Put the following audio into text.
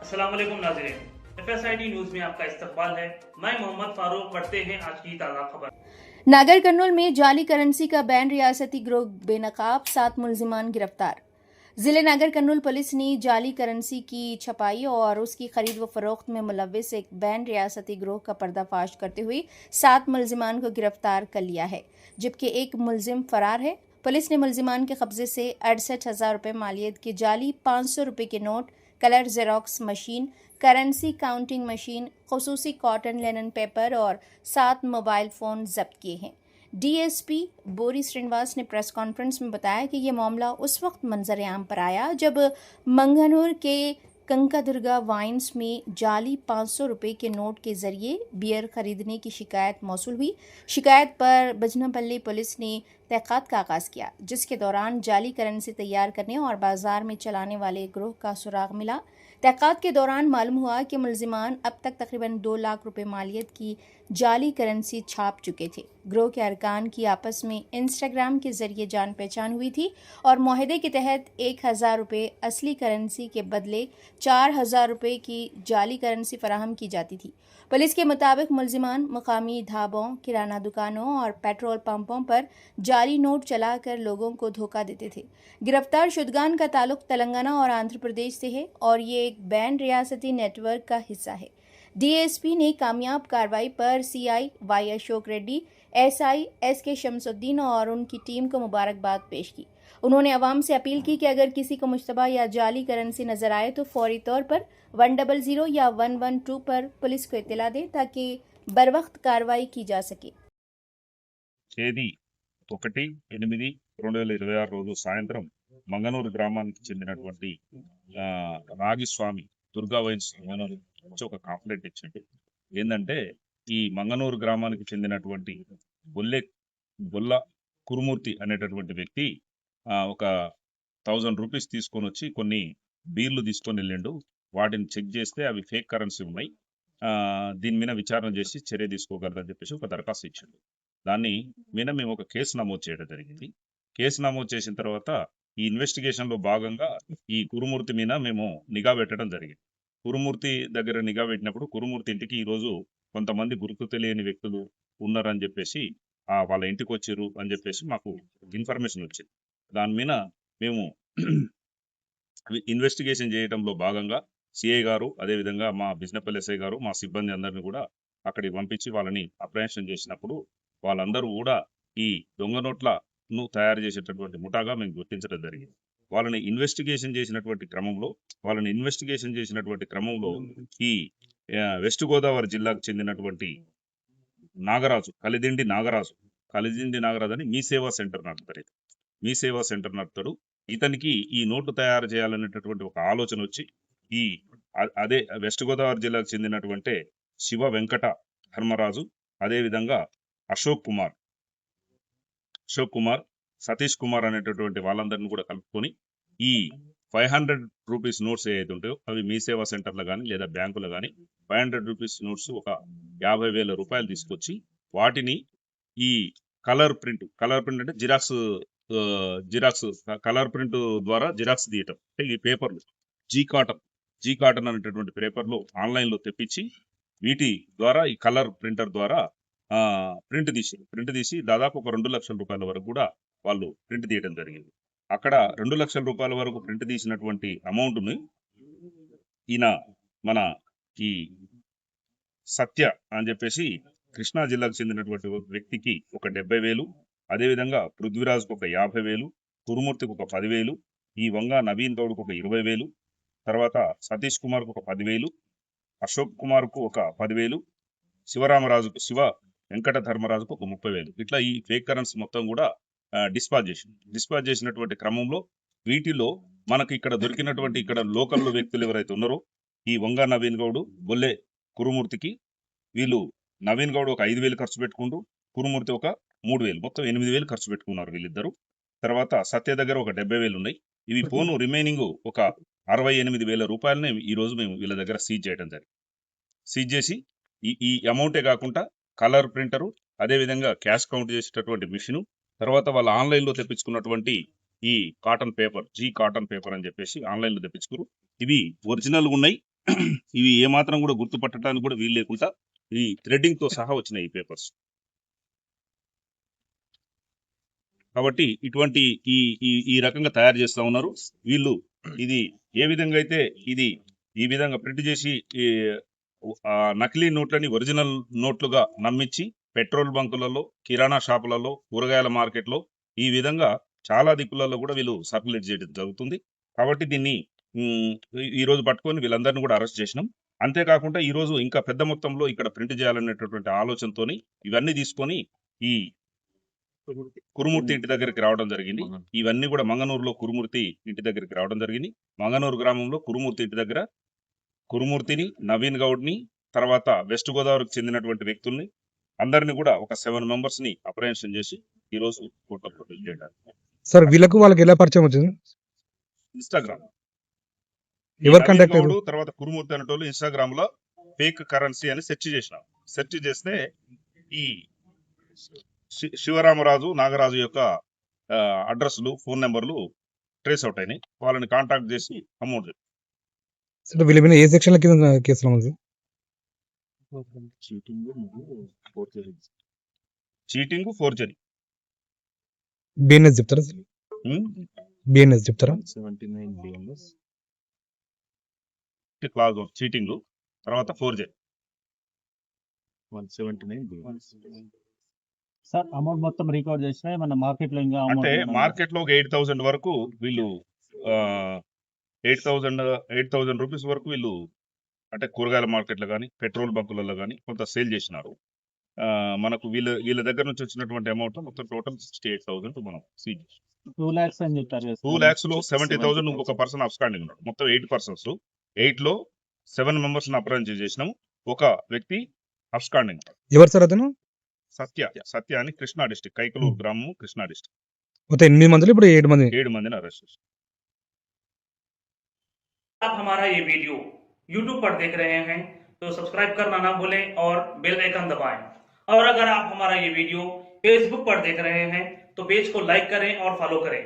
अस्सलाम वालेकुम नाज़रीन, FSID न्यूज़ में आपका इस्तकबाल है। मैं मोहम्मद फारूक। पढ़ते हैं आज की ताज़ा खबर। नागर कर्नूल में जाली करेंसी का बैन, रियासती गिरोह बेनकाब, 7 मुलजिमान गिरफ्तार। जिले नागर कर्नूल पुलिस ने जाली करेंसी की छपाई और उसकी खरीद व फरोख्त में मुलव्विस एक बैन रियासती गिरोह का पर्दाफाश करते हुए 7 मुलजिमान को गिरफ्तार कर लिया है, जबकि एक मुलजिम फरार है। पुलिस ने मुलजिमान के कब्जे से 68,000 रुपये मालियत के जाली 500 रुपये के note, colour xerox machine, currency counting machine, खसूसी कॉटन लिनन पेपर और 7 मोबाइल फ़ोन जब्त किए हैं। डीएसपी बोरी श्रीनिवास ने प्रेस कॉन्फ्रेंस में बताया कि यह मामला उस वक्त मंजर आम पर आया जब मंगनूर के कंकादुर्गा वाइन्स में जाली 500 रुपये के नोट के जरिए बियर खरीदने की शिकायत मौसूल हुई। शिकायत पर बजनापल्ली पुलिस ने तहक़ीक़ात का आगाज़ किया, जिसके दौरान जाली करेंसी तैयार करने और बाजार में चलाने वाले गिरोह का सुराग मिला। तहक़ीक़ात के दौरान मालूम हुआ कि मुलजिमान अब तक तकरीबन 2 लाख रुपए मालियत की जाली करेंसी छाप चुके थे। गिरोह के अरकान की आपस में इंस्टाग्राम के जरिए जान पहचान हुई थी और मुआहदे के तहत 1,000 रुपये असली करेंसी के बदले 4,000 रुपये की जाली करेंसी फराहम की जाती थी। पुलिस के मुताबिक मुलजिमान मुकामी ढाबों, किराना दुकानों और पेट्रोल पंपों पर जाली नोट चलाकर लोगों को धोखा देते थे। गिरफ्तार शुदगान का ताल्लुक तेलंगाना और आंध्र प्रदेश से है और ये एक बैन रियासती नेटवर्क का हिस्सा है। डीएसपी ने कामयाब कार्रवाई पर CI Y Ashok Reddy, SI SK Shamsuddin और उनकी टीम को मुबारकबाद पेश की। उन्होंने अवाम से अपील की कि अगर किसी को मुश्तबा या जाली करेंसी नजर आए तो फौरी तौर पर 100 या 112 पर पुलिस को इत्तला दें ताकि बरवक्त कार्रवाई की जा सके। తేదీ 1/8/2026 రోజు సాయంత్రం మంగనూరు గ్రామానికి చెందినటువంటి రాగిస్వామి దుర్గా వైన్స్ ఓనర్ వచ్చి ఒక కంప్లైంట్ ఇచ్చిండు. ఏంటంటే ఈ మంగనూరు గ్రామానికి చెందినటువంటి బొల్ల కురుమూర్తి అనేటటువంటి వ్యక్తి ఒక 1000 రూపీస్ తీసుకొని వచ్చి కొన్ని బీర్లు తీసుకొని వెళ్ళిండు. వాటిని చెక్ చేస్తే అవి ఫేక్ కరెన్సీ ఉన్నాయి. దీని మీద విచారణ చేసి చర్య తీసుకోగలరని చెప్పేసి ఒక దరఖాస్తు ఇచ్చిండు. దాన్ని మీద మేము ఒక కేసు నమోదు చేయడం జరిగింది. కేసు నమోదు చేసిన తర్వాత ఈ ఇన్వెస్టిగేషన్లో భాగంగా ఈ కురుమూర్తి మీద మేము నిఘా పెట్టడం జరిగింది. కురుమూర్తి దగ్గర నిఘా పెట్టినప్పుడు కురుమూర్తి ఇంటికి ఈరోజు కొంతమంది గుర్తు తెలియని వ్యక్తులు ఉన్నారని చెప్పేసి వాళ్ళ ఇంటికి వచ్చారు అని చెప్పేసి మాకు ఇన్ఫర్మేషన్ వచ్చింది. దాని మీద మేము ఇన్వెస్టిగేషన్ చేయడంలో భాగంగా సిఐ గారు, అదేవిధంగా మా బిజినపల్లి ఎస్ఐ గారు, మా సిబ్బంది అందరినీ కూడా అక్కడికి పంపించి వాళ్ళని అప్రహెన్షన్ చేసినప్పుడు వాళ్ళందరూ కూడా ఈ దొంగ నోట్లను తయారు చేసేటటువంటి ముఠాగా మేము గుర్తించడం జరిగింది. వాళ్ళని ఇన్వెస్టిగేషన్ చేసినటువంటి క్రమంలో ఈ వెస్ట్ గోదావరి జిల్లాకు చెందినటువంటి నాగరాజు, కలిదిండి నాగరాజు అని మీ సేవా సెంటర్ నడుపుతాడు. ఇతనికి ఈ నోటు తయారు చేయాలనేటటువంటి ఒక ఆలోచన వచ్చి అదే వెస్ట్ గోదావరి జిల్లాకు చెందినటువంటి శివ వెంకట ధర్మరాజు, అదేవిధంగా అశోక్ కుమార్, సతీష్ కుమార్ అనేటటువంటి వాళ్ళందరినీ కూడా కలుపుకొని ఈ 500 రూపీస్ నోట్స్ ఏవైతే ఉంటాయో అవి మీ సేవా సెంటర్లో కానీ లేదా బ్యాంకులో కానీ 500 రూపీస్ నోట్స్ ఒక 50,000 రూపాయలు తీసుకొచ్చి వాటిని ఈ కలర్ ప్రింట్ అంటే జిరాక్స్ కలర్ ప్రింట్ ద్వారా జిరాక్స్ తీయటం. ఈ పేపర్లు జీ కాటన్ అనేటటువంటి పేపర్లు ఆన్లైన్లో తెప్పించి వీటి ద్వారా ఈ కలర్ ప్రింటర్ ద్వారా ప్రింట్ తీసి దాదాపు ఒక 2 లక్షల రూపాయల వరకు కూడా వాళ్ళు ప్రింట్ తీయడం జరిగింది. అక్కడ 2 లక్షల రూపాయల వరకు ప్రింట్ తీసినటువంటి అమౌంట్ని ఈయన మన ఈ సత్య అని చెప్పేసి కృష్ణా జిల్లాకు చెందినటువంటి వ్యక్తికి ఒక 70,000, అదేవిధంగా పృథ్వీరాజ్కు ఒక 50,000, కురుమూర్తికి ఒక 10,000, ఈ వంగ నవీన్ గౌడ్కు ఒక 20,000, తర్వాత సతీష్ కుమార్కు ఒక 10,000, అశోక్ కుమార్కు ఒక 10,000, శివ వెంకట ధర్మరాజుకు ఒక 30,000 ఇట్లా ఈ ఫేక్ కరెన్సీ మొత్తం కూడా డిస్పాచ్ చేసినటువంటి క్రమంలో వీటిలో మనకు ఇక్కడ దొరికినటువంటి ఇక్కడ లోకల్లో వ్యక్తులు ఎవరైతే ఉన్నారో ఈ వంగ నవీన్ గౌడ్, బొల్లె కురుమూర్తికి వీళ్ళు నవీన్ గౌడ్ ఒక 5,000 ఖర్చు పెట్టుకుంటూ కురుమూర్తి ఒక 3,000 మొత్తం 8,000 ఖర్చు పెట్టుకున్నారు వీళ్ళిద్దరు. తర్వాత సత్య దగ్గర ఒక 70,000 ఉన్నాయి. ఇవి పోను రిమైనింగ్ ఒక 68,000 రూపాయలని ఈరోజు మేము వీళ్ళ దగ్గర సీజ్ చేసి ఈ అమౌంటే కాకుండా కలర్ ప్రింటరు, అదేవిధంగా క్యాష్ కౌంట్ చేసేటటువంటి మిషను, తర్వాత వాళ్ళ ఆన్లైన్లో తెప్పించుకున్నటువంటి ఈ cotton paper, G cotton paper అని చెప్పేసి ఆన్లైన్లో తెప్పించుకున్నారు. ఇవి ఒరిజినల్ ఉన్నాయి, ఇవి ఏమాత్రం కూడా గుర్తుపట్టడానికి కూడా వీలు లేకుండా ఈ థ్రెడ్డింగ్ తో సహా వచ్చినాయి ఈ పేపర్స్. కాబట్టి ఇటువంటి ఈ ఈ ఈ రకంగా తయారు చేస్తా ఉన్నారు వీళ్ళు. ఇది ఏ విధంగా అయితే ఇది ఈ విధంగా ప్రింట్ చేసి నకిలీ నోట్లని ఒరిజినల్ నోట్లుగా నమ్మించి పెట్రోల్ బంకులలో, కిరాణా షాపులలో, కూరగాయల మార్కెట్లో ఈ విధంగా చాలా దిక్కులలో కూడా వీళ్ళు సర్క్యులేట్ చేయడం జరుగుతుంది. కాబట్టి దీన్ని ఈ రోజు పట్టుకొని వీళ్ళందరినీ కూడా అరెస్ట్ చేసినాం. అంతేకాకుండా ఈ రోజు ఇంకా పెద్ద మొత్తంలో ఇక్కడ ప్రింట్ చేయాలనేటటువంటి ఆలోచనతోని ఇవన్నీ తీసుకొని ఈ కురుమూర్తి ఇంటి దగ్గరికి రావడం జరిగింది. ఇవన్నీ కూడా మంగనూరులో కురుమూర్తి ఇంటి దగ్గరికి రావడం జరిగింది. మంగనూరు గ్రామంలో కురుమూర్తి ఇంటి దగ్గర కురుమూర్తిని, నవీన్ గౌడ్ని, తర్వాత వెస్ట్ గోదావరికి చెందినటువంటి వ్యక్తుల్ని అందరినీ కూడా ఒక 7 మెంబర్స్ ని అప్రహెన్షన్ చేసి ఈ రోజు కోర్టులో ప్రొడ్యూస్ చేయడానికి. సార్ వాళ్ళకి ఎలా పరిచయం వచ్చింది? ఇన్స్టాగ్రామ్ ఎవరు కాంటాక్ట్ గౌడ్ తర్వాత కురుమూర్తి అనేటోళ్ళు ఇన్స్టాగ్రామ్ లో ఫేక్ కరెన్సీ అని సెర్చ్ చేసినాం. సెర్చ్ చేస్తే ఈ శివరామరాజు, నాగరాజు యొక్క అడ్రస్లు, ఫోన్ నెంబర్లు ట్రేస్ అవుట్ అయినాయి. వాళ్ళని కాంటాక్ట్ చేసి అమౌంట్ వీళ్ళ మీద ఏ సెక్షన్ కింద కేసులు ఉంది? Cheating, forgery. బిఎన్ఎస్ చెప్తారా? బిఎన్ఎస్ చెప్తారా? క్లాజ్ ఆఫ్ చీటింగ్, తర్వాత ఫోర్జరీ. 179 సార్ అమౌంట్ మొత్తం రికార్డ్ చేసినా మన మార్కెట్ లో ఇంకా అంటే మార్కెట్ లో ఒక 8,000 వరకు వీళ్ళు 8,000 రూపీస్ వరకు వీళ్ళు అంటే కూరగాయల మార్కెట్లో కానీ, పెట్రోల్ బంకులలో కానీ కొంత సేల్ చేసినారు. మనకు వీళ్ళ దగ్గర నుంచి వచ్చినటువంటి అమౌంట్ మొత్తం టోటల్ 68,000 మనం సీజ్ చేసాం. 2 lakhs అని చెప్పారు. 2 lakhs లో 70,000 ఇంకొక పర్సన్ అబ్స్కాండింగ్ ఉన్నాడు. మొత్తం 8 persons. 8 లో 7 members అప్రహెన్షన్ చేసినాము. ఒక వ్యక్తి అబ్స్కాండింగ్. ఎవరు సార్ అతను? సత్య అని కృష్ణా డిస్ట్రిక్ట్, కైకలూరు గ్రామం, కృష్ణా డిస్ట్రిక్ట్. మొత్తం 8 మందిలో ఇప్పుడు 7 మందిని అరెస్ట్ చేశారు. आप हमारा ये वीडियो YouTube पर देख रहे हैं तो सब्सक्राइब करना ना भूलें और बेल आइकन दबाएं। और अगर आप हमारा ये वीडियो Facebook पर देख रहे हैं तो पेज को लाइक करें और फॉलो करें।